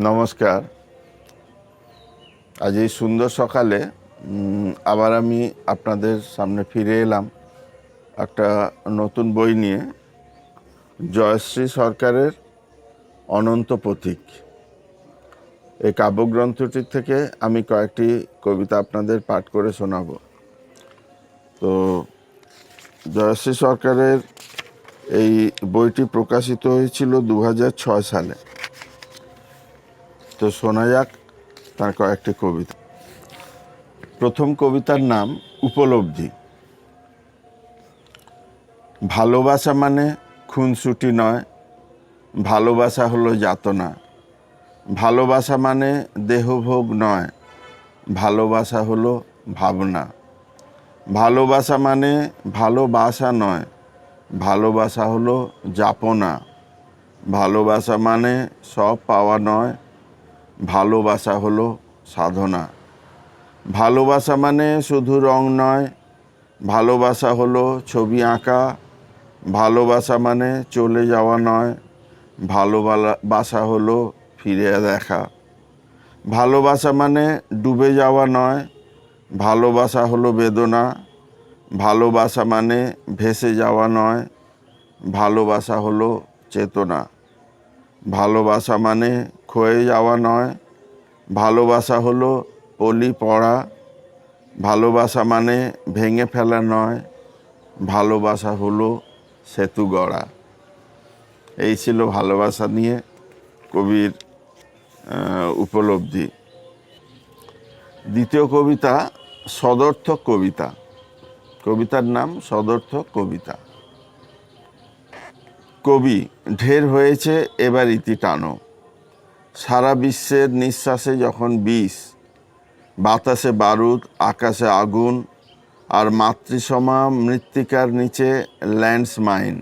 নমস্কার। আজ এই সুন্দর সকালে আবার আমি আপনাদের সামনে ফিরে এলাম একটা নতুন বই নিয়ে, জয়শ্রী সরকারের অনন্ত পথিক। এই কাব্যগ্রন্থটির থেকে আমি কয়েকটি কবিতা আপনাদের পাঠ করে শোনাব। তো জয়শ্রী সরকারের এই বইটি প্রকাশিত হয়েছিল 2006 সালে। তো শোনা যাক তার কয়েকটি কবিতা। প্রথম কবিতার নাম উপলব্ধি। ভালোবাসা মানে খুনসুটি নয়, ভালোবাসা হলো যাতনা। ভালোবাসা মানে দেহভোগ নয়, ভালোবাসা হলো ভাবনা। ভালোবাসা মানে ভালোবাসা নয়, ভালোবাসা হলো যাপনা। ভালোবাসা মানে সব পাওয়া নয়, ভালোবাসা হলো সাধনা। ভালোবাসা মানে শুধু রং নয়, ভালোবাসা হলো ছবি আঁকা। ভালোবাসা মানে চলে যাওয়া নয়, ভালোবাসা হলো ফিরে দেখা। ভালোবাসা মানে ডুবে যাওয়া নয়, ভালোবাসা হলো বেদনা। ভালোবাসা মানে ভেসে যাওয়া নয়, ভালোবাসা হলো চেতনা। ভালোবাসা মানে ক্ষয়ে যাওয়া নয়, ভালোবাসা হলো পলি পড়া। ভালোবাসা মানে ভেঙে ফেলা নয়, ভালোবাসা হলো সেতু গড়া। এই ছিল ভালোবাসা নিয়ে কবির উপলব্ধি। দ্বিতীয় কবিতা সদর্থক কবিতা। কবিতার নাম সদর্থক কবিতা। কবি, ঢের হয়েছে এবার ইতি টানো। সারা বিশ্বের নিঃশ্বাসে যখন বিষ, বাতাসে বারুদ, আকাশে আগুন, আর মাতৃসমা মৃত্তিকার নিচে ল্যান্ডসমাইন।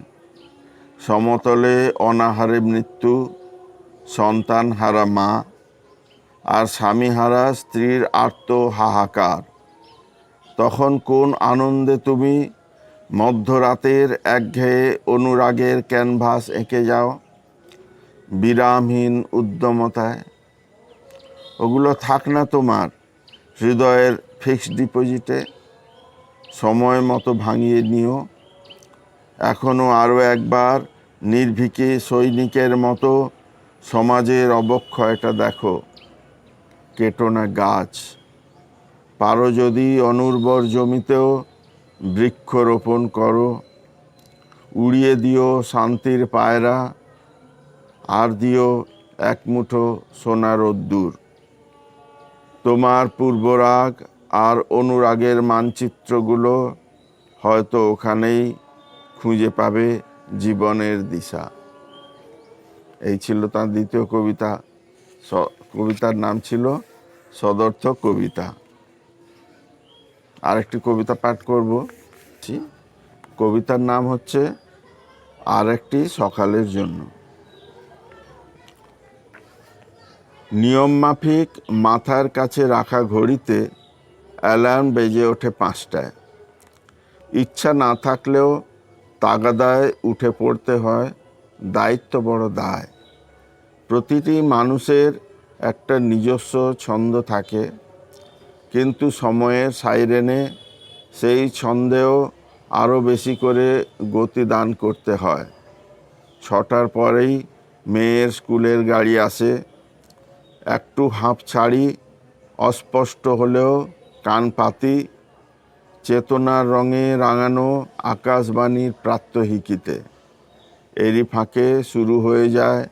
সমতলে অনাহারে মৃত্যু, সন্তান হারা মা, আর স্বামী হারা স্ত্রীর আর্ত হাহাকার। তখন কোন আনন্দে তুমি মধ্যরাতের একঘেয়ে অনুরাগের ক্যানভাস এঁকে যাও বিরামহীন উদ্যমতায়। ওগুলো থাক না তোমার হৃদয়ের ফিক্সড ডিপোজিটে, সময় মতো ভাঙিয়ে নিও। এখনও আরও একবার নির্ভীকে সৈনিকের মতো সমাজের অবক্ষয়টা দেখো। কেটো না গাছ, পারো যদি অনুর্বর জমিতেও বৃক্ষরোপণ করো। উড়িয়ে দিও শান্তির পায়রা, আর দিও এক মুঠো সোনা রোদ্দুর। তোমার পূর্বরাগ আর অনুরাগের মানচিত্রগুলো হয়তো ওখানেই খুঁজে পাবে জীবনের দিশা। এই ছিল তার দ্বিতীয় কবিতা। কবিতার নাম ছিল সদর্থক কবিতা। আরেকটি কবিতা পাঠ করব। কবিতার নাম হচ্ছে আরেকটি সকালের জন্য। নিয়ম মাফিক মাথার কাছে রাখা ঘড়িতে অ্যালার্ম বেজে ওঠে 5টায়। ইচ্ছা না থাকলেও তাগাদায় উঠে পড়তে হয়, দায়িত্ব বড় দায়। প্রতিটি মানুষের একটা নিজস্ব ছন্দ থাকে, কিন্তু সময়ের সাইরেনে সেই ছন্দেও আরও বেশি করে গতি দান করতে হয়। 6টার পরেই মেয়ের স্কুলের গাড়ি আসে। একটু হাঁপ ছাড়ি, অস্পষ্ট হলেও কান পাতি, চেতনার রঙে রাঙানো আকাশবাণীর প্রাত্যহিকীতে। এরই ফাঁকে শুরু হয়ে যায়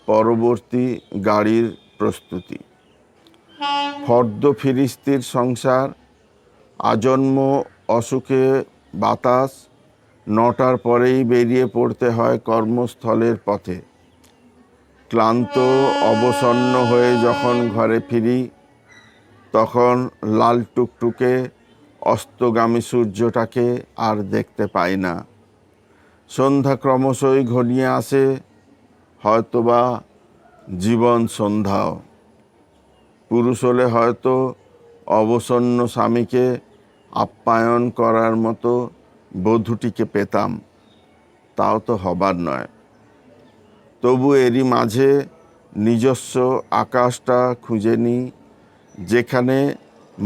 পরবর্তী গাড়ির প্রস্তুতি। ফর্দ ফিরিস্তির সংসার, আজন্ম অসুখে বাতাস। 9টার পরেই বেরিয়ে পড়তে হয় কর্মস্থলের পথে। ক্লান্ত অবসন্ন হয়ে যখন ঘরে ফিরি, তখন লাল টুকটুকে অস্তগামী সূর্যটাকে আর দেখতে পাই না। সন্ধ্যা ক্রমশই ঘনিয়ে আসে, হয়তোবা জীবন সন্ধ্যাও। পুরুষ হলে হয়তো অবসন্ন স্বামীকে আপ্যায়ন করার মতো বধূটিকে পেতাম, তাও তো হবার নয়। তবু এরই মাঝে নিজস্ব আকাশটা খুঁজে নিই, যেখানে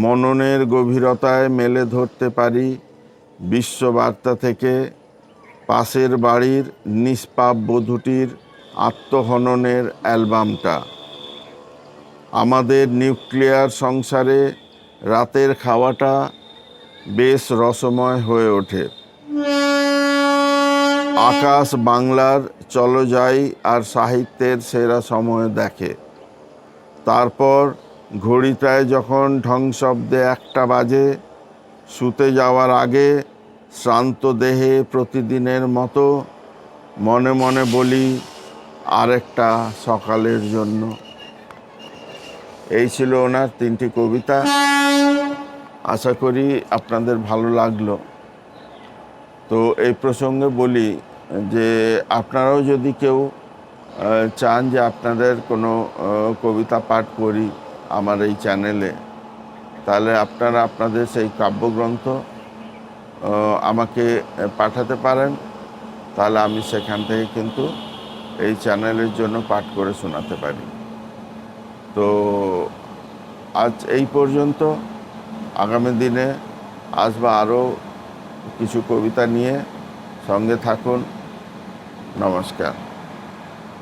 মননের গভীরতায় মেলে ধরতে পারি বিশ্ববার্তা থেকে পাশের বাড়ির নিষ্পাপ বধূটির আত্মহননের অ্যালবামটা। আমাদের নিউক্লিয়ার সংসারে রাতের খাওয়াটা বেশ রসময় হয়ে ওঠে। আকাশ বাংলার চলো যাই আর সাহিত্যের সেরা সময় দেখে। তারপর ঘড়িটায় যখন ঢং শব্দে 1টা বাজে, শুতে যাওয়ার আগে শ্রান্ত দেহে প্রতিদিনের মতো মনে মনে বলি আরেকটা সকালের জন্য। এই ছিল ওনার 3টি কবিতা। আশা করি আপনাদের ভালো লাগলো। তো এই প্রসঙ্গে বলি যে আপনারাও যদি কেউ চান যে আপনাদের কোনো কবিতা পাঠ করি আমার এই চ্যানেলে, তাহলে আপনারা আপনাদের সেই কাব্যগ্রন্থ আমাকে পাঠাতে পারেন। তাহলে আমি সেখান থেকে কিন্তু এই চ্যানেলের জন্য পাঠ করে শোনাতে পারি। তো আজ এই পর্যন্ত। আগামী দিনে আসবো আরও কিছু কবিতা নিয়ে। সঙ্গে থাকুন। নমস্কার।